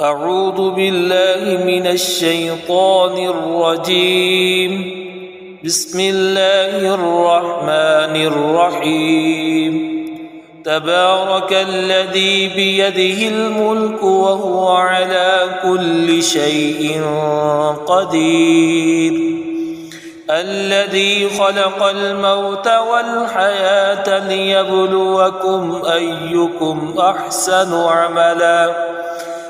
أعوذ بالله من الشيطان الرجيم. بسم الله الرحمن الرحيم. تبارك الذي بيده الملك وهو على كل شيء قدير. الذي خلق الموت والحياة ليبلوكم أيكم أحسن عملا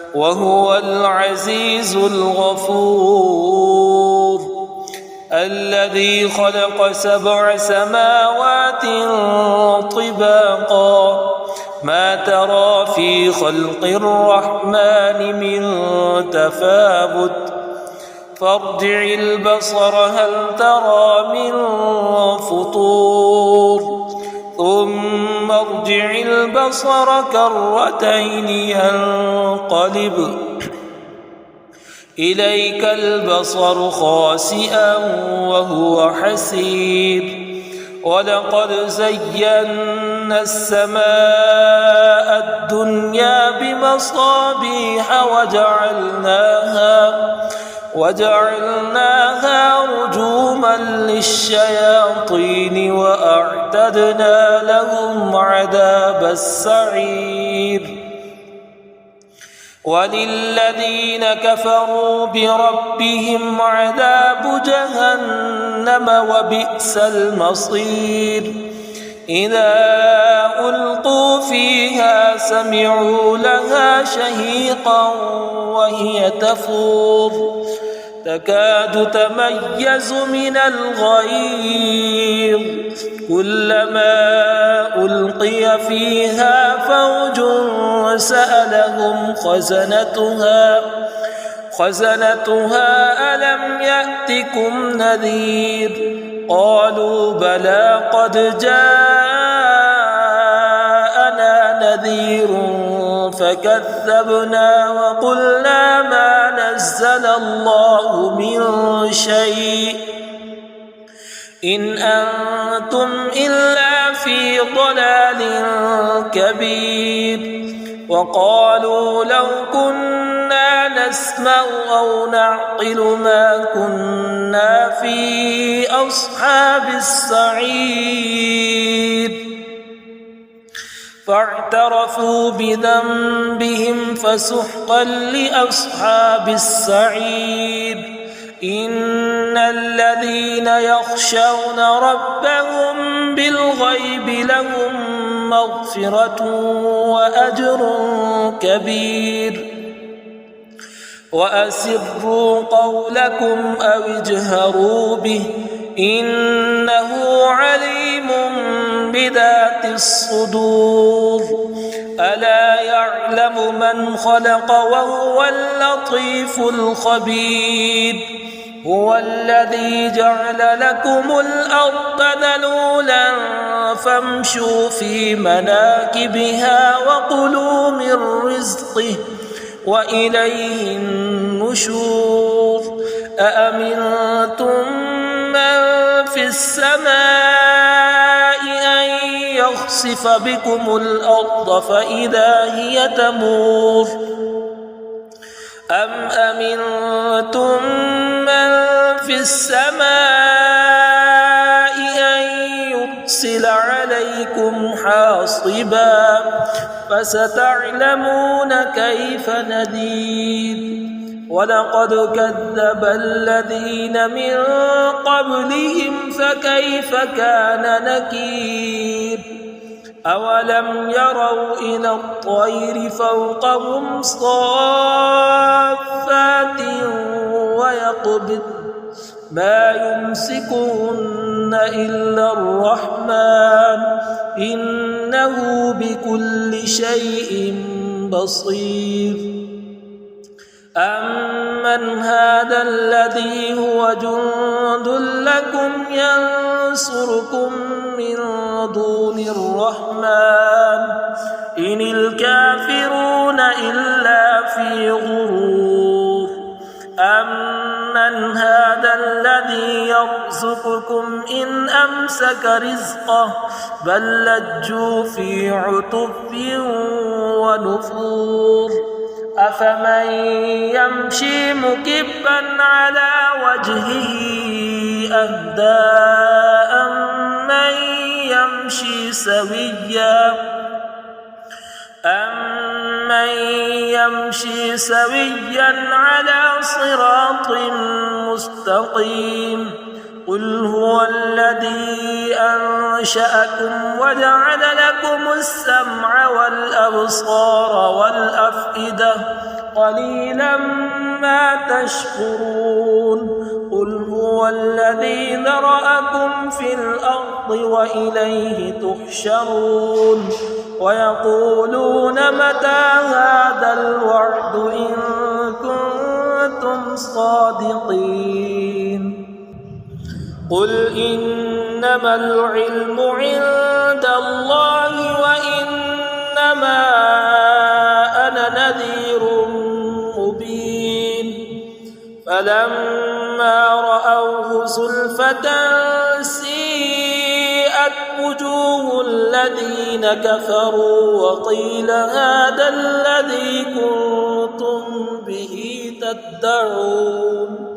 وهو العزيز الغفور. الذي خلق 7 سماوات طباقا ما ترى في خلق الرحمن من تفاوت فارجع البصر هل ترى من فطور ثم ارجع البصر كرتين ينقلب إليك البصر خاسئا وهو حسير. ولقد زينا السماء الدنيا بمصابيح وجعلناها رجوما للشياطين وأعتدنا لهم عذاب السعير. وللذين كفروا بربهم عذاب جهنم وبئس المصير. إذا ألقوا فيها سمعوا لها شهيقا وهي تفور تكاد تميز من الغيظ كلما ألقي فيها فوج سألهم خزنتها ألم يأتكم نذير قالوا بلى قد جاءنا نذير فكذبنا وقلنا ما نزل الله من شيء إن أنتم إلا في ضلال كبير. وقالوا لو كنا نسمع أو نعقل ما كنا في أصحاب السعير. فاعترفوا بذنبهم فسحقا لأصحاب السعير. إن الذين يخشون ربهم بالغيب لهم مغفرة وأجر كبير. وأسروا قولكم أو اجهروا به إنه عليم بذات الصدور. ألا يعلم من خلق وهو اللطيف الخبير. هو الذي جعل لكم الأرض ذلولا فامشوا في مناكبها وكلوا من رزقه وإليه النشور. أأمنتم من في السماء أن يخسف بكم الأرض فإذا هي تمور أم أمنتم من في السماء أن يرسل عليكم حاصبا فستعلمون كيف نذير. ولقد كذب الذين من قبلهم فكيف كان نكير. أولم يروا إلى الطير فوقهم صافات ويقبض ما يمسكهن إلا الرحمن إنه بكل شيء بصير. أمن هذا الذي هو جند لكم ينصركم من دون الرحمن إن الكافرون إلا في غرور. أمن هذا الذي يرزقكم إن أمسك رزقه بل لجوا في عتب ونفور أفمن يمشي مكبا على وجهه أهدى أمن يمشي سويا على صراط مستقيم قل هو الذي أنشأكم وجعل لكم السمع والأبصار والأفئدة قليلا ما تشكرون قل هو الذي ذرأكم في الأرض وإليه تحشرون ويقولون متى هذا الوعد إن كنتم صادقين قل إنما العلم عند الله وإنما أنا نذير مبين فلما رأوه زلفة سيئت وجوه الذين كفروا وقيل هذا الذي كنتم به تدعون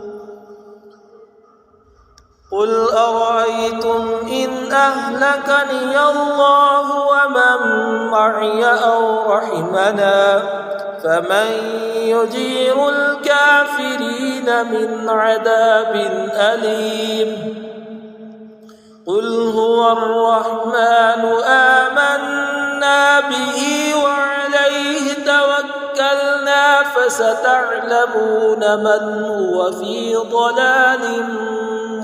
قل أرأيتم إن أهلكني الله ومن معي أو رحمنا فمن يجير الكافرين من عذاب أليم قل هو الرحمن آمنا به وعليه توكلنا فستعلمون من هو في ضلال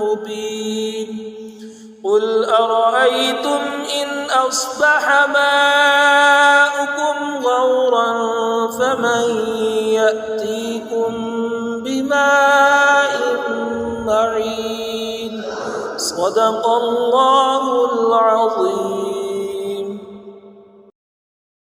مبين قل أرأيتم إن أصبح ماؤكم غورا فمن يأتيكم بماء معين صدق الله العظيم.